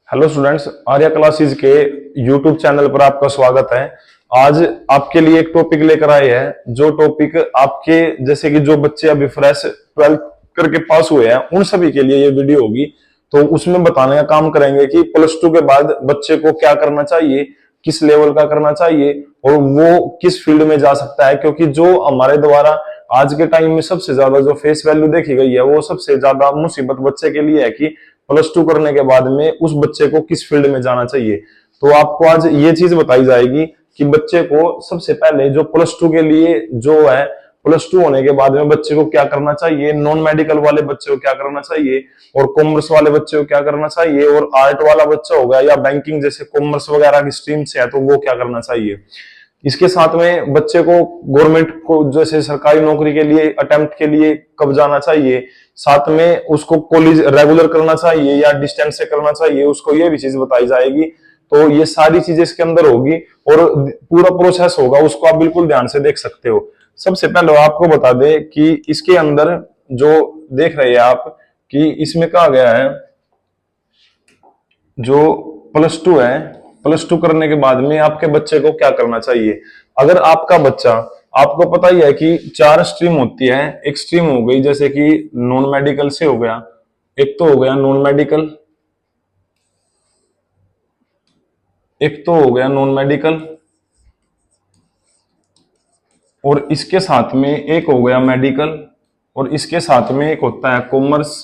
Hello students, Arya classes के YouTube channel पर आपका स्वागत है। आज आपके लिए एक टॉपिक लेकर आए हैं, जो टॉपिक आपके जैसे कि जो बच्चे अभी फ्रेश 12th करके पास हुए हैं उन सभी के लिए ये वीडियो होगी। तो उसमें बताने का काम करेंगे कि +2 के बाद बच्चे को क्या करना चाहिए, किस लेवल का करना चाहिए और वो किस फील्ड में जा सकता है। क्योंकि जो हमारे द्वारा आज के टाइम में सबसे ज्यादा जो फेस वैल्यू देखी गई है वो सबसे ज्यादा मुसीबत बच्चे के लिए है कि +2 करने के बाद में उस बच्चे को किस फील्ड में जाना चाहिए। तो आपको आज ये चीज बताई जाएगी कि बच्चे को सबसे पहले जो +2 के लिए जो है, +2 होने के बाद में बच्चे को क्या करना चाहिए, नॉन मेडिकल वाले बच्चे को क्या करना चाहिए और कॉमर्स वाले बच्चे को क्या करना चाहिए, और आर्ट वाला बच्चा होगा या बैंकिंग जैसे कॉमर्स वगैरह की स्ट्रीम से है तो वो क्या करना चाहिए। इसके साथ में बच्चे को गवर्नमेंट को जैसे सरकारी नौकरी के लिए अटेम्प्ट के लिए कब जाना चाहिए, साथ में उसको कॉलेज रेगुलर करना चाहिए या डिस्टेंस से करना चाहिए, उसको ये भी चीज बताई जाएगी। तो ये सारी चीजें इसके अंदर होगी और पूरा प्रोसेस होगा, उसको आप बिल्कुल ध्यान से देख सकते हो। सबसे पहले आपको बता दें कि इसके अंदर जो देख रहे हैं आप कि इसमें कहा गया है जो +2 है, +2 करने के बाद में आपके बच्चे को क्या करना चाहिए। अगर आपका बच्चा, आपको पता ही है कि 4 स्ट्रीम होती है। एक स्ट्रीम हो गई जैसे कि नॉन मेडिकल से हो गया, एक तो हो गया नॉन मेडिकल, एक तो हो गया नॉन मेडिकल और इसके साथ में एक हो गया मेडिकल और इसके साथ में एक होता है कॉमर्स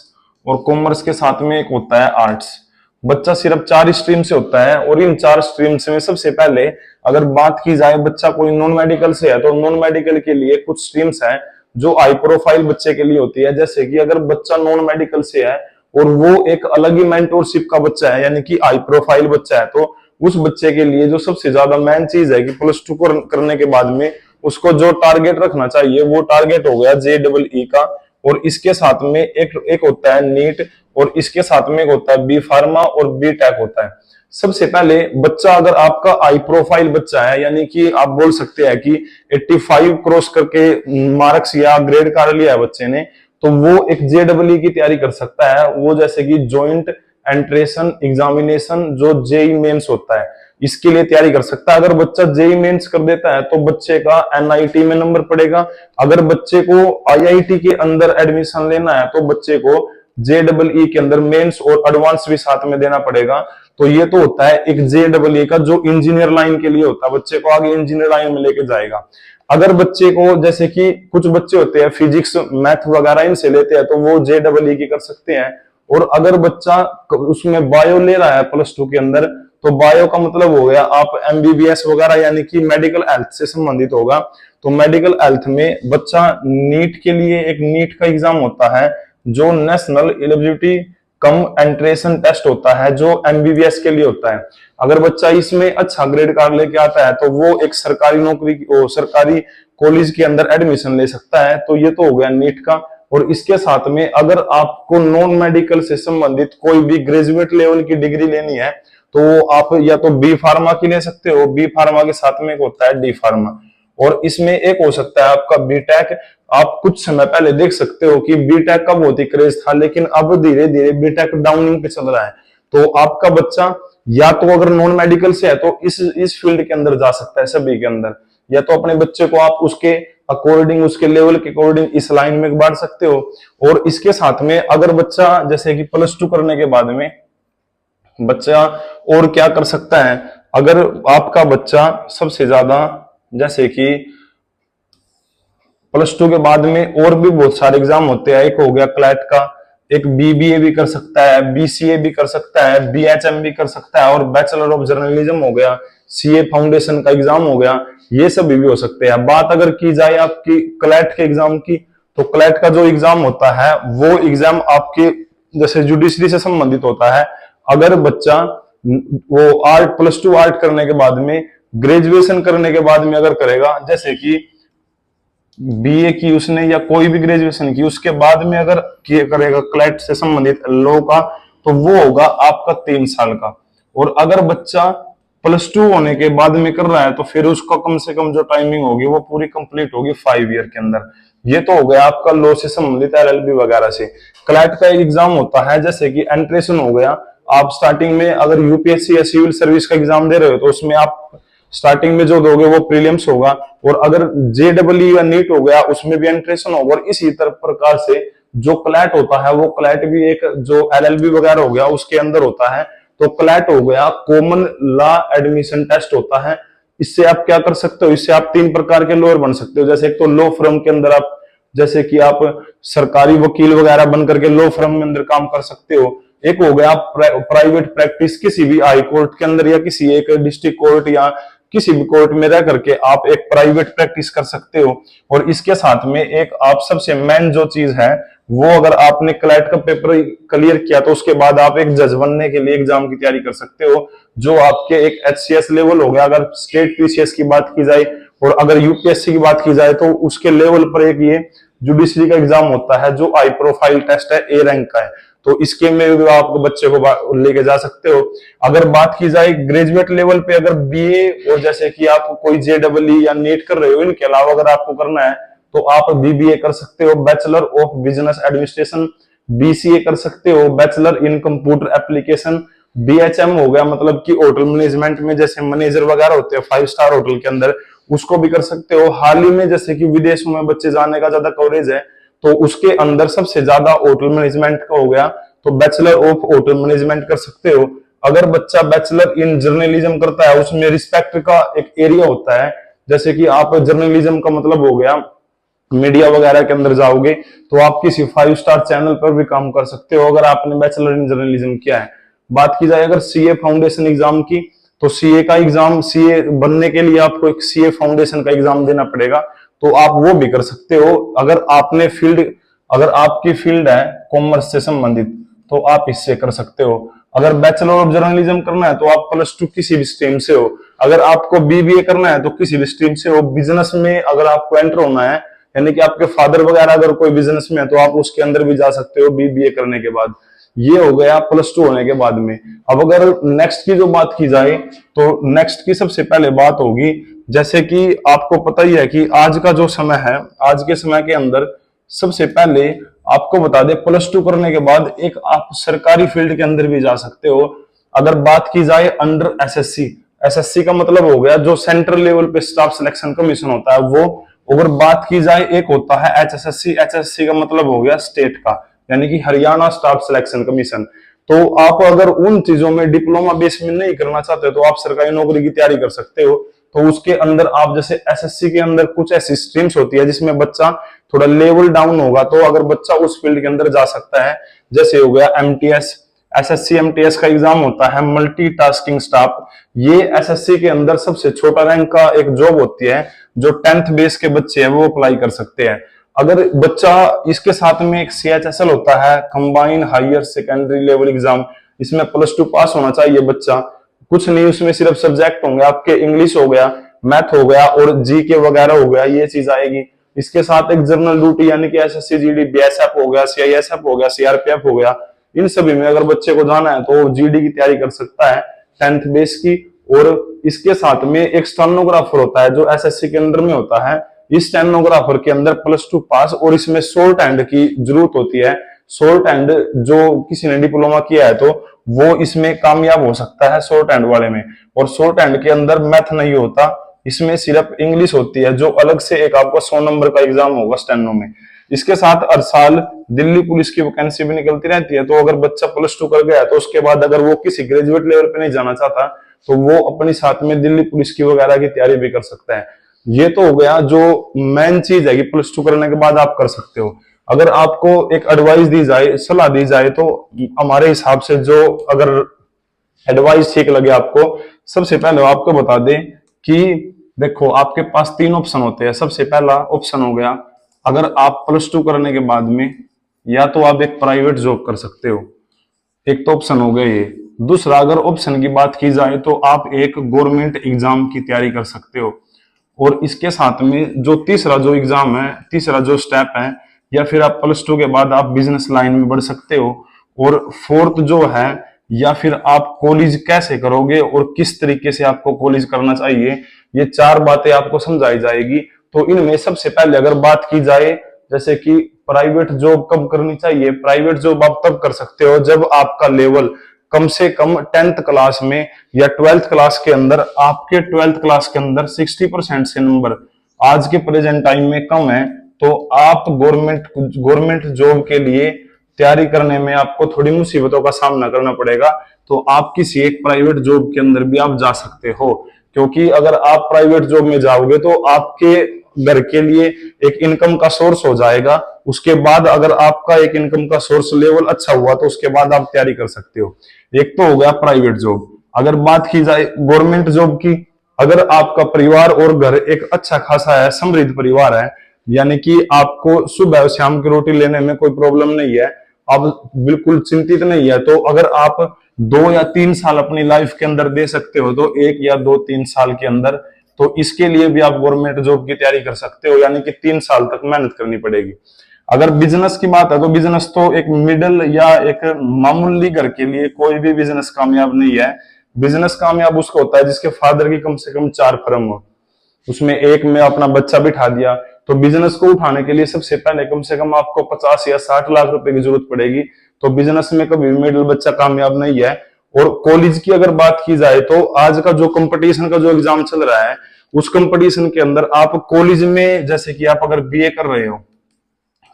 और कॉमर्स के साथ में एक होता है आर्ट्स। बच्चा सिर्फ 4 स्ट्रीम से होता है और इन 4 स्ट्रीम से में सबसे पहले अगर बात की जाए, बच्चा कोई नॉन मेडिकल से है तो नॉन मेडिकल के लिए कुछ स्ट्रीम्स हैं जो हाई प्रोफाइल बच्चे के लिए होती है। जैसे कि अगर बच्चा नॉन मेडिकल से है और वो एक अलग ही मेंटोरशिप का बच्चा है, यानी कि हाई प्रोफाइल बच्चा है, तो उस बच्चे के लिए जो सबसे ज्यादा मेन चीज है कि +2 करने के बाद में उसको जो टारगेट रखना चाहिए वो टारगेट हो गया JEE का। और इसके साथ में एक होता है नीट और इसके साथ में एक होता है बी फार्मा और बी टेक होता है। सबसे पहले बच्चा अगर आपका हाई प्रोफाइल बच्चा है, यानी कि आप बोल सकते हैं कि 85 क्रॉस करके मार्क्स या ग्रेड कर लिया है बच्चे ने, तो वो एक JEE की तैयारी कर सकता है। वो जैसे कि ज्वाइंट एंट्रेंस एग्जामिनेशन जो जेई मेंस होता है, इसके लिए तैयारी कर सकता है। अगर बच्चा जेई मेंस कर देता है तो बच्चे का NIT में नंबर पड़ेगा। अगर बच्चे को IIT के अंदर एडमिशन लेना है तो बच्चे को JEE के अंदर मेंस और एडवांस भी साथ में देना पड़ेगा। तो ये तो होता है एक JEE का जो इंजीनियर लाइन के लिए होता है, बच्चे को आगे इंजीनियर लाइन में लेके जाएगा। अगर बच्चे को जैसे कि कुछ बच्चे होते हैं फिजिक्स मैथ वगैरह इनसे लेते हैं तो वो JEE की कर सकते हैं। और अगर बच्चा उसमें बायो ले रहा है +2 के अंदर, तो बायो का मतलब हो गया आप MBBS वगैरह यानी कि मेडिकल हेल्थ से संबंधित होगा। तो मेडिकल हेल्थ में बच्चा नीट के लिए एक नीट का एग्जाम होता है जो national eligibility cum entrance test होता है, जो MBBS के लिए होता है। अगर बच्चा इसमें अच्छा ग्रेड कार्ड लेके आता है तो वो एक सरकारी नौकरी सरकारी कॉलेज के अंदर एडमिशन ले सकता है। तो ये तो हो गया नीट का। और इसके साथ में अगर आपको नॉन मेडिकल से संबंधित कोई भी ग्रेजुएट लेवल की डिग्री लेनी है तो आप या तो बी फार्मा की ले सकते हो, बी फार्मा के साथ में एक होता है डी फार्मा, और इसमें एक हो सकता है आपका बीटेक। आप कुछ समय पहले देख सकते हो कि बीटेक का बहुत ही क्रेज था, लेकिन अब धीरे धीरे बीटेक डाउनिंग पे चल रहा है। तो आपका बच्चा या तो अगर नॉन मेडिकल से है तो इस फील्ड के अंदर जा सकता है सभी के अंदर, या तो अपने बच्चे को आप उसके अकॉर्डिंग उसके लेवल के अकॉर्डिंग इस लाइन में बांट सकते हो। और इसके साथ में अगर बच्चा जैसे कि +2 करने के बाद में बच्चा और क्या कर सकता है, अगर आपका बच्चा सबसे ज्यादा जैसे कि +2 के बाद में और भी बहुत सारे एग्जाम होते हैं। एक हो गया क्लैट का, एक BBA भी कर सकता है, BCA भी कर सकता है, BHM भी कर सकता है, और बैचलर ऑफ जर्नलिज्म हो गया, CA फाउंडेशन का एग्जाम हो गया, ये सभी भी हो सकते हैं। बात अगर की जाए आपकी क्लैट के एग्जाम की, तो क्लैट का जो एग्जाम होता है वो एग्जाम आपके जैसे जुडिशरी से संबंधित होता है। अगर बच्चा वो +2 आर्ट करने के बाद में ग्रेजुएशन करने के बाद में अगर करेगा, जैसे कि BA की उसने या कोई भी ग्रेजुएशन की, उसके बाद में अगर करेगा क्लैट से संबंधित लॉ का, तो वो होगा आपका 3 साल का। और अगर बच्चा +2 होने के बाद में कर रहा है तो फिर उसका कम से कम जो टाइमिंग होगी वो पूरी कंप्लीट होगी 5 ईयर के अंदर। ये तो हो गया आपका लॉ से संबंधित LLB वगैरह से। क्लैट का एक एग्जाम होता है जैसे कि एंट्रेंस हो गया, आप स्टार्टिंग में अगर यूपीएससी या सिविल सर्विस का एग्जाम दे रहे हो तो उसमें आप स्टार्टिंग में जो दोगे वो प्रीलिम्स होगा, और अगर जेडब्ल्यू या नीट हो गया उसमें भी एंट्रेंस होगा। और इसी तरह प्रकार से जो क्लैट होता है वो क्लैट भी एक जो एलएलबी वगैरह हो गया उसके अंदर होता है। तो क्लैट हो गया कॉमन लॉ एडमिशन टेस्ट होता है। इससे आप क्या कर सकते हो, इससे आप 3 प्रकार के लॉयर बन सकते हो। जैसे एक तो लॉ फर्म के अंदर आप, जैसे कि आप सरकारी वकील वगैरह बन करके लॉ फर्म में अंदर काम कर सकते हो। एक हो गया प्राइवेट प्रैक्टिस, किसी भी हाई कोर्ट के अंदर या किसी एक डिस्ट्रिक्ट कोर्ट या किसी भी कोर्ट में रह करके आप एक प्राइवेट प्रैक्टिस कर सकते हो। और इसके साथ में एक आप सबसे मेन जो चीज है वो, अगर आपने क्लैट का पेपर क्लियर किया तो उसके बाद आप एक जज बनने के लिए एग्जाम की तैयारी कर सकते हो, जो आपके एक एचसीएस लेवल हो गया अगर स्टेट पीसीएस की बात की जाए। और अगर यूपीएससी की बात की जाए तो उसके लेवल पर एक ये जुडिशरी का एग्जाम होता है जो हाई प्रोफाइल टेस्ट है, ए रैंक का है। तो इसके में भी आप बच्चे को लेके जा सकते हो। अगर बात की जाए ग्रेजुएट लेवल पे, अगर बीए और जैसे कि आप कोई जेडब्ल्यू या नीट कर रहे हो, इनके अलावा अगर आपको करना है तो आप बीबीए कर सकते हो, bachelor of business administration, BCA कर सकते हो, bachelor in computer application, BHM हो गया मतलब कि होटल मैनेजमेंट में जैसे मैनेजर वगैरह होते हैं 5 स्टार होटल के अंदर, उसको भी कर सकते हो। हाल ही में जैसे कि विदेशों में बच्चे जाने का ज्यादा कवरेज है तो उसके अंदर सबसे ज्यादा होटल मैनेजमेंट का हो गया, तो बैचलर ऑफ होटल मैनेजमेंट कर सकते हो। अगर बच्चा बैचलर इन जर्नलिज्म करता है, उसमें रिस्पेक्ट का एक एरिया होता है, जैसे कि आप जर्नलिज्म का मतलब हो गया मीडिया वगैरह के अंदर जाओगे तो आप किसी 5 स्टार चैनल पर भी काम कर सकते हो अगर आपने बैचलर इन जर्नलिज्म किया है। बात की जाए अगर सीए फाउंडेशन एग्जाम की, तो सीए का एग्जाम, सीए बनने के लिए आपको एक सीए फाउंडेशन का एग्जाम देना पड़ेगा, तो आप वो भी कर सकते हो। अगर आपकी फील्ड है कॉमर्स से संबंधित तो आप इससे कर सकते हो। अगर बैचलर ऑफ जर्नलिज्म करना है तो आप +2 किसी भी स्ट्रीम से हो। अगर आपको बीबीए करना है तो किसी भी स्ट्रीम से हो। बिजनेस में अगर आपको एंटर होना है, यानी कि आपके फादर वगैरह अगर कोई बिजनेस में है तो आप उसके अंदर भी जा सकते हो बीबीए करने के बाद। ये हो गया +2 होने के बाद में। अब अगर नेक्स्ट की जो बात की जाए तो नेक्स्ट की सबसे पहले बात होगी, जैसे कि आपको पता ही है कि आज का जो समय है, आज के समय के अंदर सबसे पहले आपको बता दे +2 करने के बाद एक आप सरकारी फील्ड के अंदर भी जा सकते हो। अगर बात की जाए अंडर एसएससी, एसएससी का मतलब हो गया जो सेंट्रल लेवल पे स्टाफ सिलेक्शन कमीशन होता है वो। अगर बात की जाए एक होता है एचएसएससी, एचएससी का मतलब हो गया स्टेट का, यानी कि हरियाणा स्टाफ सिलेक्शन कमीशन। तो आप अगर उन चीजों में डिप्लोमा बेस में नहीं करना चाहते तो आप सरकारी नौकरी की तैयारी कर सकते हो। तो उसके अंदर आप जैसे एसएससी के अंदर कुछ ऐसी स्ट्रीम्स होती है जिसमें बच्चा थोड़ा लेवल डाउन होगा तो अगर बच्चा उस फील्ड के अंदर जा सकता है। जैसे हो गया एमटीएस, एसएससी एमटीएस का एग्जाम होता है मल्टीटास्किंग स्टाफ। ये एसएससी के अंदर सबसे छोटा रैंक का एक जॉब होती है जो 10th बेस के बच्चे हैं वो अप्लाई कर सकते हैं। अगर बच्चा इसके साथ में एक सीएचएसएल होता है combine higher secondary level exam, इसमें +2 पास होना चाहिए बच्चा। कुछ नहीं, उसमें सिर्फ सब्जेक्ट होंगे आपके, इंग्लिश हो गया, मैथ हो गया और जीके वगैरह हो गया, ये चीज आएगी। इसके साथ एक जर्नल ड्यूटी यानी कि एसएससी जीडी, बीएसएफ हो गया, सीआईएसएफ हो गया, सीआरपीएफ हो गया, इन सभी में अगर बच्चे को जाना है तो जीडी की तैयारी कर सकता है 10th बेस की। और इसके साथ में एक स्टेनोग्राफर होता है जो एसएससी के अंदर में होता है। इस स्टेनोग्राफर के अंदर +2 पास और इसमें शॉर्ट हैंड की जरूरत होती है। शॉर्ट हैंड जो किसी ने डिप्लोमा किया है तो वो इसमें कामयाब हो सकता है शॉर्ट हैंड वाले में। और शॉर्ट हैंड के अंदर मैथ नहीं होता, इसमें सिर्फ इंग्लिश होती है जो अलग से एक आपका 100 नंबर का एग्जाम होगा स्टेनो में। इसके साथ हर साल दिल्ली पुलिस की वैकेंसी भी निकलती रहती है। तो अगर बच्चा +2 कर गया तो उसके बाद अगर वो किसी ग्रेजुएट लेवल पे नहीं जाना चाहता तो वो अपनी साथ में दिल्ली पुलिस की वगैरह की तैयारी भी कर सकता है। ये तो हो गया जो मेन चीज है कि +2 करने के बाद आप कर सकते हो। अगर आपको एक एडवाइस दी जाए, सलाह दी जाए तो हमारे हिसाब से जो अगर एडवाइस ठीक लगे आपको, सबसे पहले आपको बता दें कि देखो आपके पास 3 ऑप्शन होते हैं। सबसे पहला ऑप्शन हो गया, अगर आप +2 करने के बाद में या तो आप एक प्राइवेट जॉब कर सकते हो, एक तो ऑप्शन हो गया ये। दूसरा अगर ऑप्शन की बात की जाए तो आप एक गवर्नमेंट एग्जाम की तैयारी कर सकते हो। और इसके साथ में जो तीसरा जो एग्जाम है, तीसरा जो स्टेप है, या फिर आप +2 के बाद आप बिजनेस लाइन में बढ़ सकते हो। और फोर्थ जो है, या फिर आप कॉलेज कैसे करोगे और किस तरीके से आपको कॉलेज करना चाहिए, ये 4 बातें आपको समझाई जाएगी। तो इनमें सबसे पहले अगर बात की जाए जैसे कि प्राइवेट जॉब कब करनी चाहिए, प्राइवेट जॉब आप तब कर सकते हो जब आपका लेवल कम से कम 10th क्लास में या 12th क्लास के अंदर, आपके 12th क्लास के अंदर 60% से नंबर आज के प्रेजेंट टाइम में कम है, तो आप गवर्नमेंट जॉब के लिए तैयारी करने में आपको थोड़ी मुसीबतों का सामना करना पड़ेगा। तो आप किसी एक प्राइवेट जॉब के अंदर भी आप जा सकते हो, क्योंकि अगर आप प्राइवेट जॉब में जाओगे तो आपके घर के लिए एक इनकम का सोर्स हो जाएगा। उसके बाद अगर आपका एक इनकम का सोर्स लेवल अच्छा हुआ तो उसके बाद आप तैयारी कर सकते हो। एक तो हो गया प्राइवेट जॉब। अगर बात की जाए गवर्नमेंट जॉब की, अगर आपका परिवार और घर एक अच्छा खासा है, समृद्ध परिवार है, यानी कि आपको सुबह शाम की रोटी लेने में कोई प्रॉब्लम नहीं है, आप बिल्कुल चिंतित नहीं है, तो अगर आप 2 या 3 साल अपनी लाइफ के अंदर दे सकते हो तो 1 या 2-3 साल के अंदर, तो इसके लिए भी आप गवर्नमेंट जॉब की तैयारी कर सकते हो, यानी कि 3 साल तक मेहनत करनी पड़ेगी। अगर बिजनेस की बात है तो बिजनेस तो एक मिडिल या एक मामूली घर के लिए कोई भी बिजनेस कामयाब नहीं है। बिजनेस कामयाब उसको होता है जिसके फादर की कम से कम 4 फर्म हो, उसमें एक में अपना बच्चा बिठा दिया। तो बिजनेस को उठाने के लिए सबसे पहले कम से कम आपको 50 या 60 लाख रुपए की जरूरत पड़ेगी। तो बिजनेस में कभी मिडिल बच्चा कामयाब नहीं है। और कॉलेज की अगर बात की जाए तो आज का जो कंपटीशन का जो एग्जाम चल रहा है, उस कंपटीशन के अंदर आप कॉलेज में, जैसे कि आप अगर बीए कर रहे हो,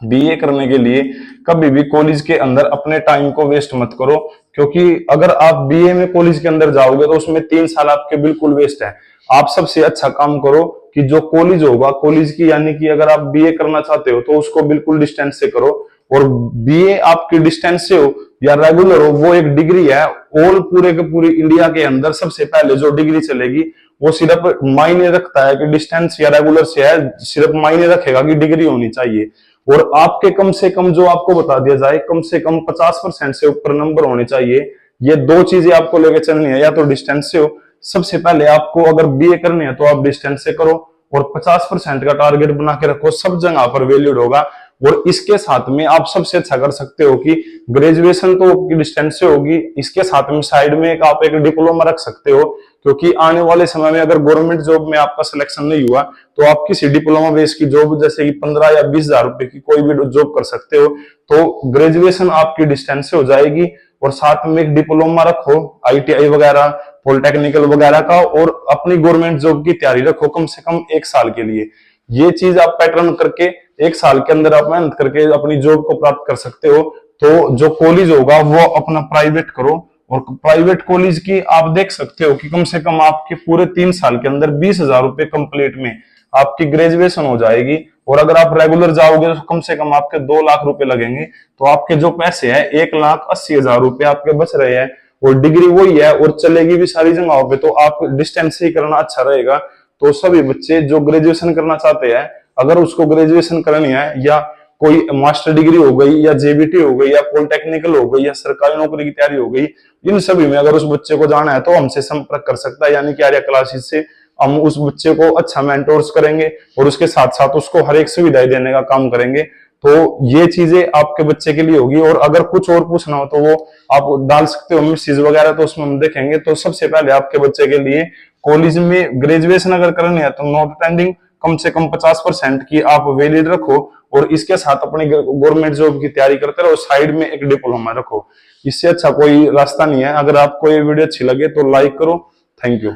बीए करने के लिए कभी भी कॉलेज के अंदर अपने टाइम को वेस्ट मत करो, क्योंकि अगर आप बीए में कॉलेज के अंदर जाओगे तो उसमें 3 साल आपके बिल्कुल वेस्ट है। आप सबसे अच्छा काम करो कि जो कॉलेज होगा, कॉलेज की यानी कि अगर आप बीए करना चाहते हो तो उसको बिल्कुल डिस्टेंस से करो। और बीए आपकी डिस्टेंस से हो या रेगुलर हो, वो एक डिग्री है। ऑल पूरे के पूरे इंडिया के अंदर सबसे पहले जो डिग्री चलेगी वो सिर्फ मायने रखता है कि डिस्टेंस या रेगुलर से है, सिर्फ मायने रखेगा कि डिग्री होनी चाहिए। और आपके कम से कम, जो आपको बता दिया जाए, कम से कम 50% से ऊपर नंबर होने चाहिए। ये 2 चीजें आपको लेके चलनी है, या तो डिस्टेंस से हो, सबसे पहले आपको अगर बीए करनी है तो आप डिस्टेंस से करो, और 50% का टारगेट बना के रखो, सब जगह पर वैल्यूड होगा। और इसके साथ में आप सबसे अच्छा कर सकते हो कि ग्रेजुएशन तो डिस्टेंस से होगी, इसके साथ में साइड में आप एक डिप्लोमा रख सकते हो, क्योंकि आने वाले समय में अगर गवर्नमेंट जॉब में आपका सिलेक्शन नहीं हुआ तो आप किसी डिप्लोमा बेस की जॉब, जैसे कि 15 या 20 हजार रुपए की कोई भी जॉब कर सकते हो। तो ग्रेजुएशन आपकी डिस्टेंस से हो जाएगी, और साथ में एक डिप्लोमा रखो आईटीआई वगैरह, पॉलिटेक्निकल वगैरह का, और अपनी गवर्नमेंट जॉब की तैयारी रखो कम से कम 1 साल के लिए। ये चीज आप पैटर्न करके 1 साल के अंदर आप मेहनत करके अपनी जॉब को प्राप्त कर सकते हो। तो जो कॉलेज होगा वो अपना प्राइवेट करो, और प्राइवेट कॉलेज की आप देख सकते हो कि कम से कम आपके पूरे 3 साल के अंदर 20 हजार रुपए कंप्लीट में आपकी ग्रेजुएशन हो जाएगी। और अगर आप रेगुलर जाओगे तो कम से कम आपके 2 लाख रुपए लगेंगे। तो आपके जो पैसे हैं 1,80,000 रुपए आपके बच रहे हैं, और डिग्री वही है और चलेगी भी सारी जगहों पे। तो आप डिस्टेंस से ही करना अच्छा रहेगा। तो सभी बच्चे जो ग्रेजुएशन करना चाहते हैं, अगर उसको ग्रेजुएशन करनी है, या कोई मास्टर डिग्री हो गई, या जेबीटी हो गई, या पॉलिटेक्निकल हो गई, या सरकारी नौकरी की तैयारी हो गई, इन सभी में अगर उस बच्चे को जाना है तो हमसे संपर्क कर सकता है, यानी कि आर्या क्लासेस से। हम उस बच्चे को अच्छा मेंटोर्स करेंगे और उसके साथ साथ उसको हर एक सुविधाएं देने का काम करेंगे। तो ये चीजें आपके बच्चे के लिए होगी। और अगर कुछ और पूछना हो तो वो आप डाल सकते हो मैसेज वगैरह, तो उसमें हम देखेंगे। तो सबसे पहले आपके बच्चे के लिए कॉलेज में ग्रेजुएशन अगर करनी है तो नॉट अटेंडिंग कम से कम 50% की आप वैलिड रखो, और इसके साथ अपनी गवर्नमेंट जॉब की तैयारी करते रहो, साइड में एक डिप्लोमा रखो। इससे अच्छा कोई रास्ता नहीं है। अगर आपको ये वीडियो अच्छी लगे तो लाइक करो। Thank you.